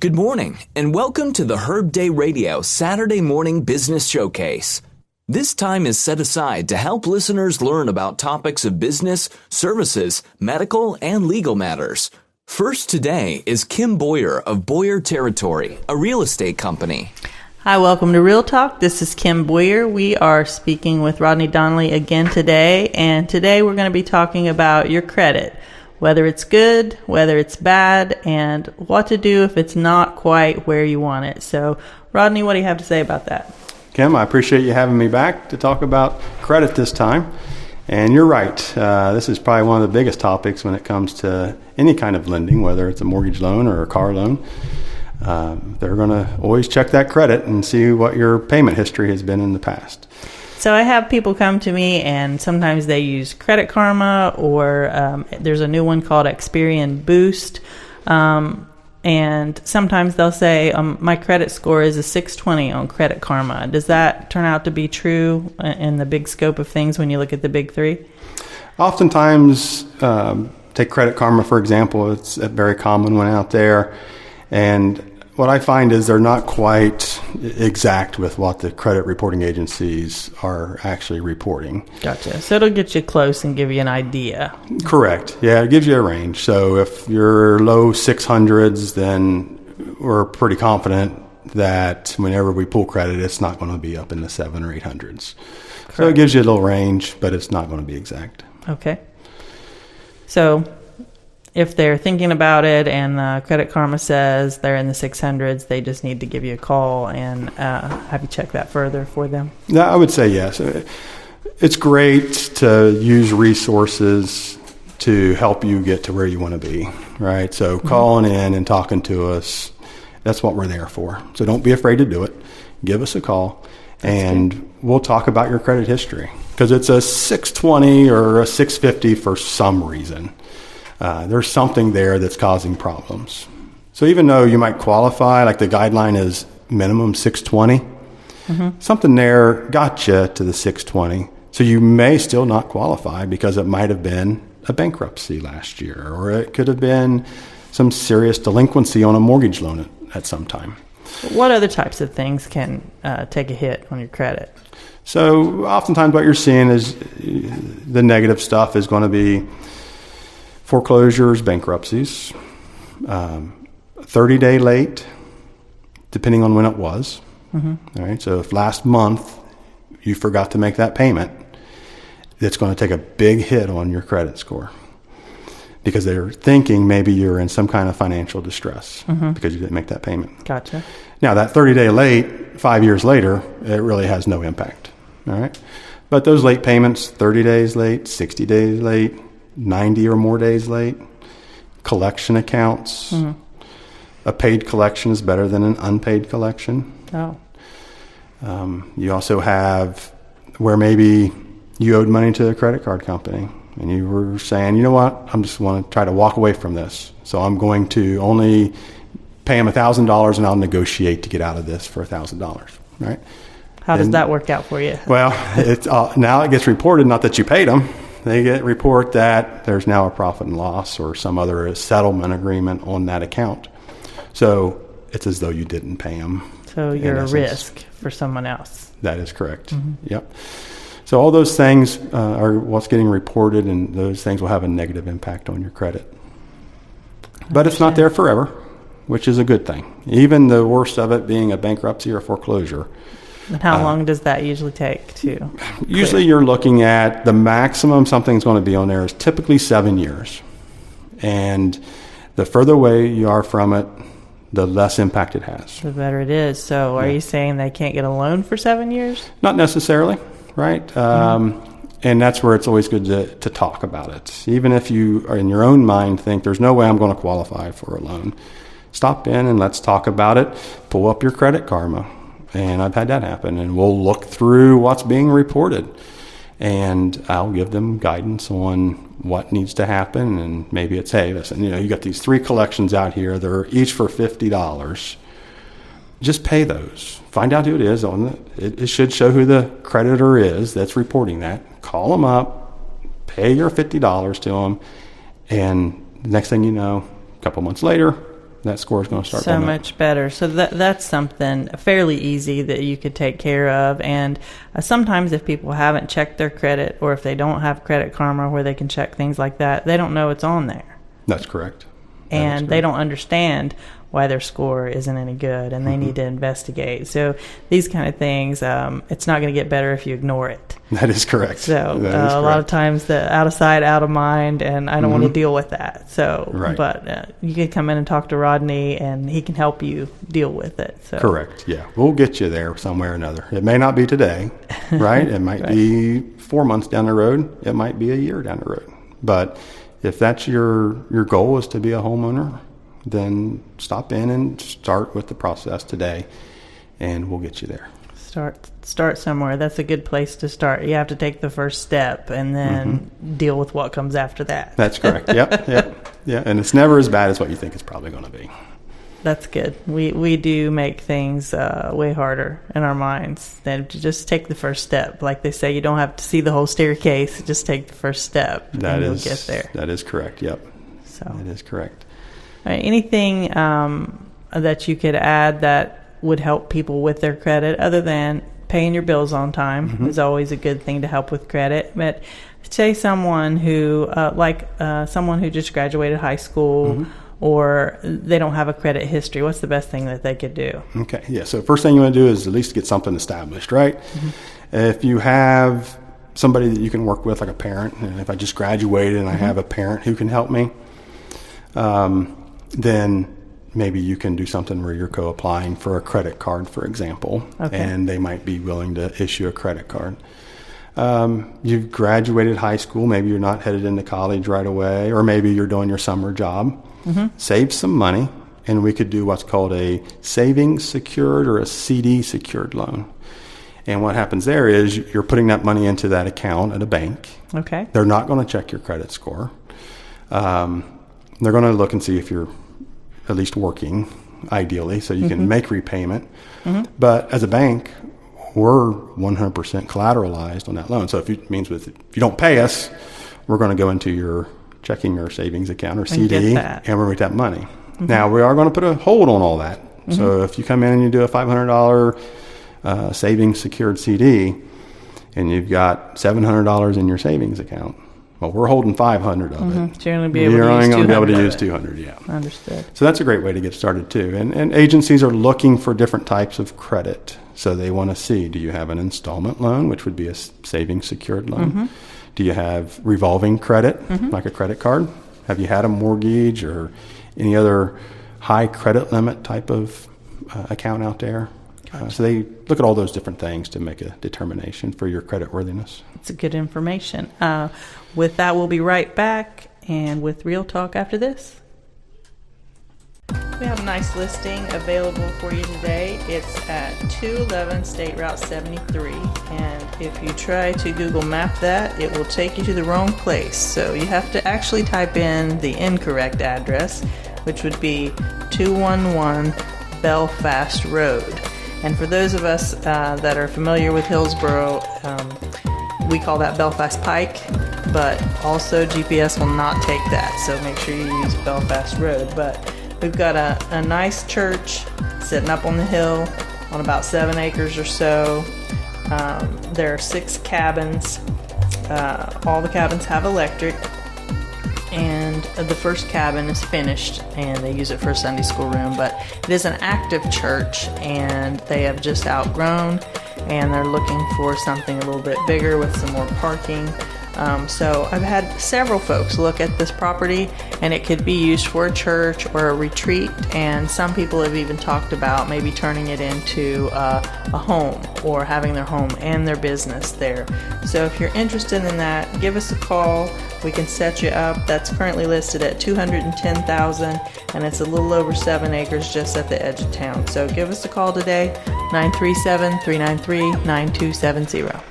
Good morning, and welcome to the Herb Day Radio Saturday Morning Business Showcase. This time is set aside to help listeners learn about topics of business, services, medical, and legal matters. First today is Kim Boyer of Boyer Territory, a real estate company. Hi, welcome to Real Talk. This is Kim Boyer. We are speaking with Rodney Donnelly again today, and today we're going to be talking about your credit. Whether it's good, whether it's bad, and what to do if it's not quite where you want it. So, Rodney, what do you have to say about that? Kim, I appreciate you having me back to talk about credit this time. And you're right. This is probably one of the biggest topics when it comes to any kind of lending, whether it's a mortgage loan or a car loan. They're going to always check that credit and see what your payment history has been in the past. So I have people come to me, and sometimes they use Credit Karma, or there's a new one called Experian Boost. And sometimes they'll say, my credit score is a 620 on Credit Karma. Does that turn out to be true in the big scope of things when you look at the big three? Oftentimes, take Credit Karma, for example. It's a very common one out there. And what I find is they're not quite exact with what the credit reporting agencies are actually reporting. Gotcha. So it'll get you close and give you an idea. Correct. Yeah, it gives you a range. So if you're low 600s, then we're pretty confident that whenever we pull credit, it's not going to be up in the 700 or 800s. Correct. So it gives you a little range, but it's not going to be exact. Okay. So if they're thinking about it and Credit Karma says they're in the 600s, they just need to give you a call and have you check that further for them? Yeah, I would say yes. It's great to use resources to help you get to where you want to be, right? So calling in and talking to us, that's what we're there for. So don't be afraid to do it. Give us a call, and we'll talk about your credit history. Because it's a 620 or a 650 for some reason. There's something there that's causing problems. So even though you might qualify, like the guideline is minimum 620, something there got you to the 620. So you may still not qualify because it might have been a bankruptcy last year, or it could have been some serious delinquency on a mortgage loan at some time. What other types of things can take a hit on your credit? So oftentimes what you're seeing is the negative stuff is going to be foreclosures, bankruptcies, 30-day late, depending on when it was. All right. So if last month you forgot to make that payment, it's going to take a big hit on your credit score because they're thinking maybe you're in some kind of financial distress because you didn't make that payment. Gotcha. Now that 30-day late, 5 years later, it really has no impact. All right. But those late payments, 30 days late, 60 days late, 90 or more days late, collection accounts. A paid collection is better than an unpaid collection. Oh. You also have where maybe you owed money to a credit card company and you were saying, you know what, I'm just want to try to walk away from this. So I'm going to only pay them $1,000 and I'll negotiate to get out of this for $1,000, right? How does that work out for you? Well, it's now it gets reported, not that you paid them. They report that there's now a profit and loss or some other settlement agreement on that account. So it's as though you didn't pay them. So you're a risk for someone else. That is correct. Yep. So all those things are what's getting reported, and those things will have a negative impact on your credit. But it's not there forever, which is a good thing. Even the worst of it being a bankruptcy or foreclosure. And how long does that usually take to Usually you're looking at the maximum something's going to be on there is typically 7 years. And the further away you are from it, the less impact it has. The better it is. So are you saying they can't get a loan for 7 years? Not necessarily, right? And that's where it's always good to talk about it. Even if you are in your own mind think there's no way I'm going to qualify for a loan, stop in and let's talk about it. Pull up your Credit Karma. And I've had that happen. And we'll look through what's being reported. And I'll give them guidance on what needs to happen. And maybe it's, hey, listen, you got these 3 collections out here. They're each for $50. Just pay those. Find out who it is. It should show who the creditor is that's reporting that. Call them up. Pay your $50 to them. And the next thing you know, a couple months later, that score is going to start so going up. much better. So that's something fairly easy that you could take care of. And sometimes if people haven't checked their credit, or if they don't have Credit Karma where they can check things like that, they don't know it's on there. That's correct. And they don't understand why their score isn't any good, and they need to investigate. So these kind of things, it's not going to get better if you ignore it. That is correct. So a lot of times the out of sight, out of mind, and I don't want to deal with that. So, but you can come in and talk to Rodney, and he can help you deal with it. So. Correct. Yeah, we'll get you there some way or another. It may not be today, right? It might be 4 months down the road. It might be a year down the road. But if that's your goal is to be a homeowner, then stop in and start with the process today, and we'll get you there. Start somewhere. That's a good place to start. You have to take the first step and then deal with what comes after that. That's correct. Yep. Yeah, and it's never as bad as what you think it's probably going to be. That's good. We do make things way harder in our minds than to just take the first step. Like they say, you don't have to see the whole staircase. Just take the first step, and you'll get there. That is correct. Yep. So that is correct. All right, anything that you could add that would help people with their credit, other than paying your bills on time, is always a good thing to help with credit. But say someone who, someone who just graduated high school, or they don't have a credit history, what's the best thing that they could do? Okay, yeah. So first thing you want to do is at least get something established, right? If you have somebody that you can work with, like a parent, and if I just graduated and I have a parent who can help me, then maybe you can do something where you're co-applying for a credit card, for example, and they might be willing to issue a credit card. You've graduated high school, maybe you're not headed into college right away, or maybe you're doing your summer job. Save some money, and we could do what's called a savings secured or a CD secured loan. And what happens there is you're putting that money into that account at a bank. Okay. They're not going to check your credit score. They're going to look and see if you're at least working, ideally, so you can make repayment. But as a bank, we're 100% collateralized on that loan. So if you don't pay us, we're going to go into your checking or savings account or CD, and we'll make that money. Now, we are going to put a hold on all that. So if you come in and you do a $500 savings secured CD, and you've got $700 in your savings account, well, we're holding 500 of it. So you're only going to be able to use 200, yeah. Understood. So that's a great way to get started, too. And agencies are looking for different types of credit. So they want to see, do you have an installment loan, which would be a savings secured loan? Do you have revolving credit, like a credit card? Have you had a mortgage or any other high credit limit type of account out there? So they look at all those different things to make a determination for your credit worthiness. It's good information. With that, we'll be right back, and with Real Talk after this. We have a nice listing available for you today. It's at 211 State Route 73, and if you try to Google Map that, it will take you to the wrong place. So you have to actually type in the incorrect address, which would be 211 Belfast Road. And for those of us that are familiar with Hillsboro, we call that Belfast Pike, but also GPS will not take that, so make sure you use Belfast Road. But we've got a nice church sitting up on the hill on about 7 acres or so. There are 6 cabins. All the cabins have electric, and the first cabin is finished, and they use it for a Sunday school room. But it is an active church, and they have just outgrown, and they're looking for something a little bit bigger with some more parking. So I've had several folks look at this property, and it could be used for a church or a retreat, and some people have even talked about maybe turning it into a home, or having their home and their business there. So if you're interested in that, give us a call. We can set you up. That's currently listed at $210,000, and it's a little over 7 acres just at the edge of town. So give us a call today, 937-393-9270.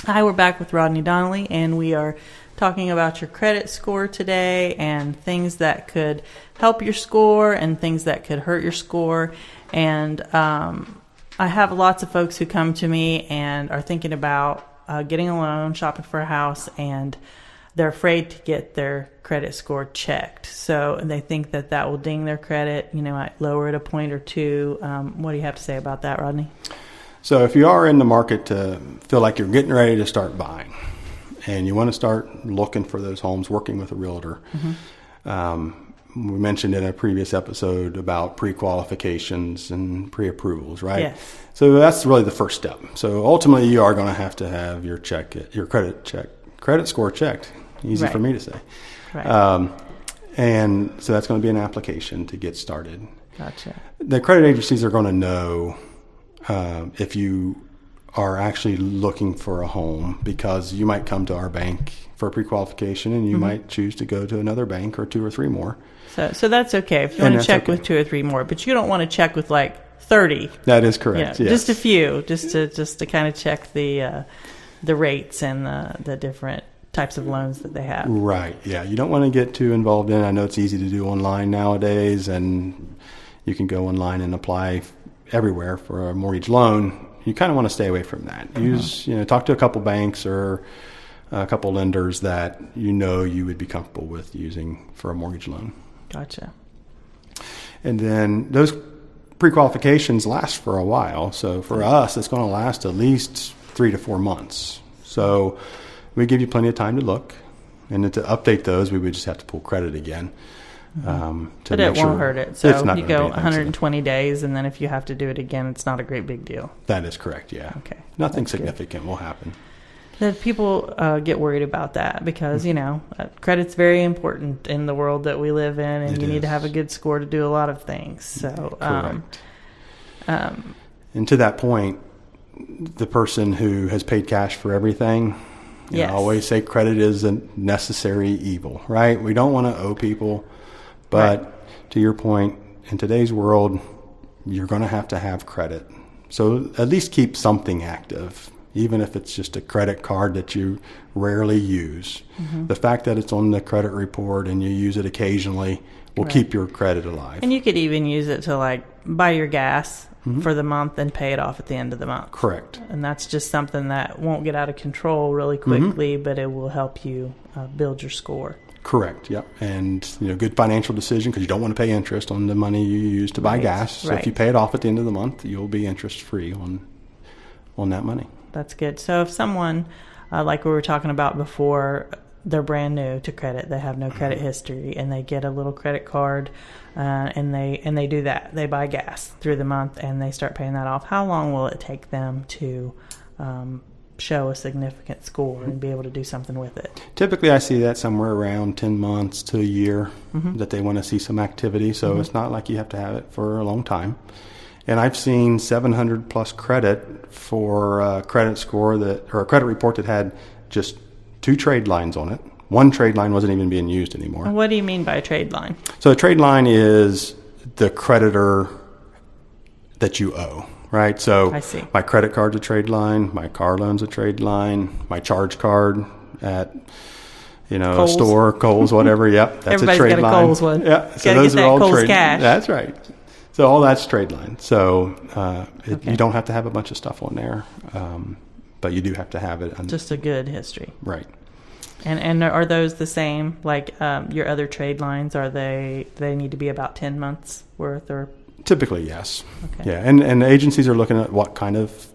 Hi, we're back with Rodney Donnelly, and we are talking about your credit score today, and things that could help your score and things that could hurt your score. And I have lots of folks who come to me and are thinking about getting a loan, shopping for a house, and they're afraid to get their credit score checked. So they think that will ding their credit, might lower it a point or two. What do you have to say about that, Rodney? So if you are in the market to feel like you're getting ready to start buying and you want to start looking for those homes, working with a realtor, we mentioned in a previous episode about pre-qualifications and pre-approvals, right? Yes. So that's really the first step. So ultimately, you are going to have your credit score checked. Easy for me to say. Right. And so that's going to be an application to get started. Gotcha. The credit agencies are going to know if you are actually looking for a home, because you might come to our bank for pre-qualification and you might choose to go to another bank or 2 or 3 more. So that's okay if you want to check with 2 or 3 more, but you don't want to check with like 30. That is correct. Yes. Just a few, just to kind of check the rates and the different types of loans that they have. Right. Yeah. You don't want to get too involved in. I know it's easy to do online nowadays, and you can go online and apply everywhere for a mortgage loan. You kind of want to stay away from that. Talk to a couple banks or a couple lenders that you would be comfortable with using for a mortgage loan. Gotcha. And then those pre-qualifications last for a while. So for us, it's going to last at least 3 to 4 months. So we give you plenty of time to look. And then to update those, we would just have to pull credit again. But it won't hurt it. So you go 120 days, and then if you have to do it again, it's not a great big deal. That is correct, yeah. Okay. Nothing significant will happen. That people get worried about that because, credit's very important in the world that we live in, and you need to have a good score to do a lot of things. So, correct. And to that point, the person who has paid cash for everything, I always say credit is a necessary evil, right? We don't want to owe people, but to your point, in today's world, you're going to have credit. So at least keep something active. Even if it's just a credit card that you rarely use. The fact that it's on the credit report and you use it occasionally will keep your credit alive. And you could even use it to buy your gas for the month and pay it off at the end of the month. Correct. And that's just something that won't get out of control really quickly, but it will help you build your score. Correct. Yep. And good financial decision, because you don't want to pay interest on the money you use to buy gas. So if you pay it off at the end of the month, you'll be interest free on that money. That's good. So if someone, like we were talking about before, they're brand new to credit, they have no credit history, and they get a little credit card, and they do that. They buy gas through the month, and they start paying that off. How long will it take them to show a significant score and be able to do something with it? Typically, I see that somewhere around 10 months to a year that they want to see some activity. So it's not like you have to have it for a long time. And I've seen 700 plus credit for a credit score or a credit report that had just 2 trade lines on it. One trade line wasn't even being used anymore. What do you mean by a trade line? So a trade line is the creditor that you owe, right? So I see. My credit card's a trade line, my car loan's a trade line, my charge card at a store, Kohl's, whatever. Yep, that's Everybody's a trade got a line. Kohl's one. Yeah, so gotta those get are that all Kohl's trade. cash. That's right. So all that's trade line. So you don't have to have a bunch of stuff on there, but you do have to have it. Just a good history. Right. And are those the same, like your other trade lines? Are they need to be about 10 months worth? Or Typically, yes. Okay. Yeah, and the agencies are looking at what kind of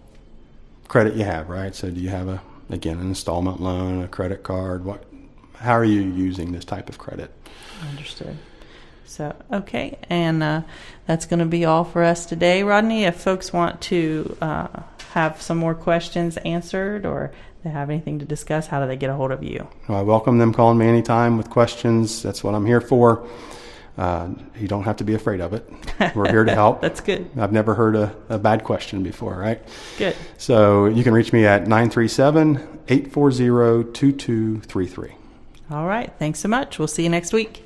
credit you have, right? So do you have an installment loan, a credit card? How are you using this type of credit? Understood. So, okay, and that's going to be all for us today. Rodney, if folks want to have some more questions answered or they have anything to discuss, how do they get a hold of you? Well, I welcome them calling me anytime with questions. That's what I'm here for. You don't have to be afraid of it. We're here to help. That's good. I've never heard a bad question before, right? Good. So you can reach me at 937-840-2233. All right. Thanks so much. We'll see you next week.